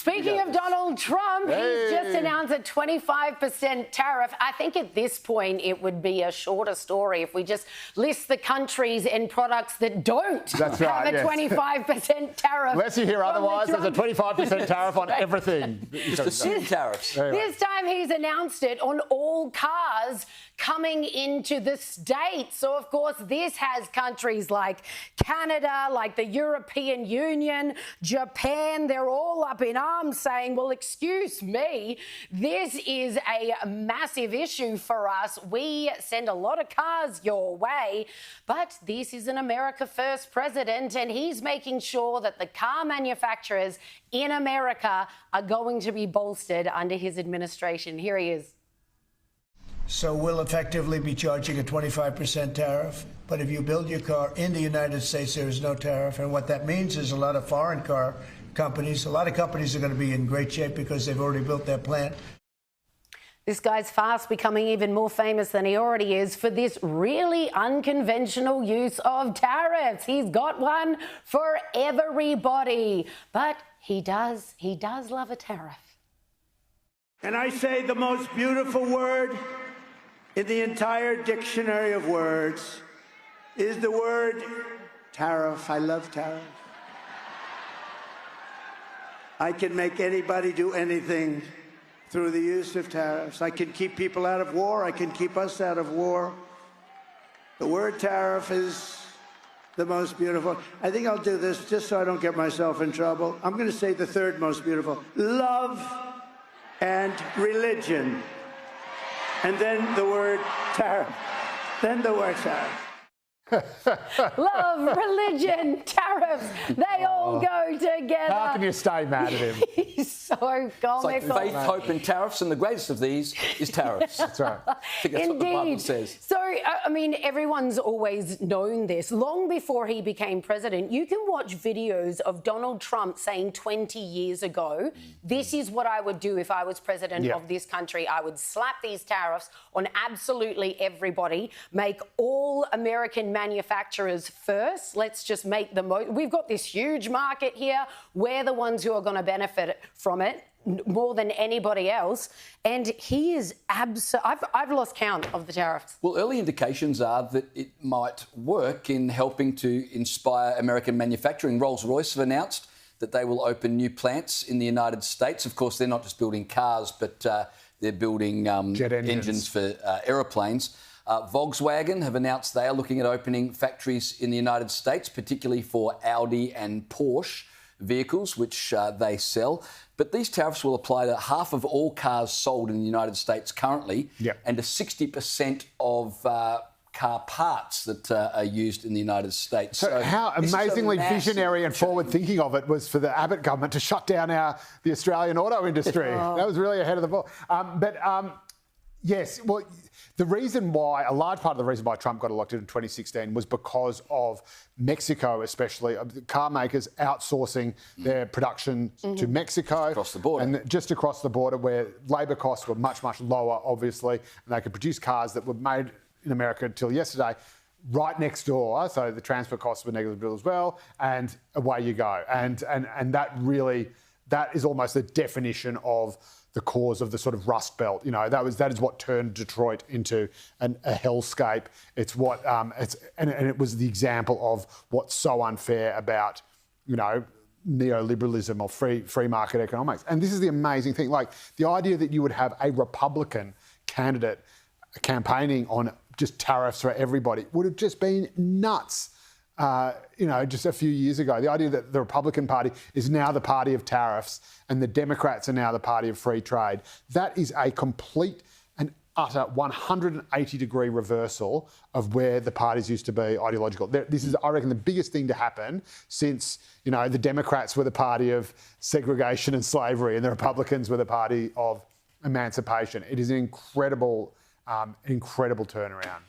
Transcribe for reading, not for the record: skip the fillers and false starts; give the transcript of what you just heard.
Speaking of Donald Trump, he's just announced a 25% tariff. I think at this point it would be a shorter story if we just list the countries and products that don't have a 25% tariff. Unless you hear otherwise, there's a 25% tariff on everything. Just assume tariffs. This time he's announced it on all cars coming into the States. So, of course, this has countries like Canada, like the European Union, Japan. They're all up in arms saying, well, excuse me, this is a massive issue for us. We send a lot of cars your way, but this is an America First president, and he's making sure that the car manufacturers in America are going to be bolstered under his administration. Here he is. So we'll effectively be charging a 25% tariff. But if you build your car in the United States, there is no tariff. And what that means is a lot of foreign car companies, a lot of companies are going to be in great shape because they've already built their plant. This guy's fast becoming even more famous than he already is for this really unconventional use of tariffs. He's got one for everybody. But he does love a tariff. And I say the most beautiful word in the entire dictionary of words is the word tariff. I love tariff. I can make anybody do anything through the use of tariffs. I can keep people out of war. I can keep us out of war. The word tariff is the most beautiful. I think I'll do this just so I don't get myself in trouble. I'm going to say the third most beautiful. Love and religion. And then the word tariff. Then the word tariff. Love, religion, tariffs, they all go together. How can you stay mad at him? He's so comical. It's like faith, hope and tariffs, and the greatest of these is tariffs. That's right. I think that's what the Bible says. So, I mean, everyone's always known this. Long before he became president, you can watch videos of Donald Trump saying 20 years ago, this is what I would do if I was president of this country. I would slap these tariffs on absolutely everybody, make all American manufacturers first. Let's just make the most. We've got this huge market here. We're the ones who are going to benefit from it more than anybody else. And he is I've lost count of the tariffs. Well, early indications are that it might work in helping to inspire American manufacturing. Rolls-Royce have announced that they will open new plants in the United States. Of course, they're not just building cars, but they're building jet engines for aeroplanes. Volkswagen have announced they are looking at opening factories in the United States, particularly for Audi and Porsche vehicles, which they sell. But these tariffs will apply to half of all cars sold in the United States currently, and to 60% of car parts that are used in the United States. So how amazingly visionary and forward-thinking of it was for the Abbott government to shut down the Australian auto industry. That was really ahead of the ball. Yes, well, a large part of the reason why Trump got elected in 2016 was because of Mexico, especially car makers outsourcing their production to Mexico. Across the border. And just across the border, where labour costs were much, much lower, obviously, and they could produce cars that were made in America until yesterday right next door. So the transfer costs were negligible as well, and away you go. And that is almost the definition of the cause of the sort of Rust Belt. You know, that is what turned Detroit into a hellscape. It's what and it was the example of what's so unfair about, you know, neoliberalism or free market economics. And this is the amazing thing. Like, the idea that you would have a Republican candidate campaigning on just tariffs for everybody would have just been nuts. Just a few years ago, the idea that the Republican Party is now the party of tariffs and the Democrats are now the party of free trade, that is a complete and utter 180-degree reversal of where the parties used to be ideological. This is, I reckon, the biggest thing to happen since, you know, the Democrats were the party of segregation and slavery and the Republicans were the party of emancipation. It is an incredible turnaround.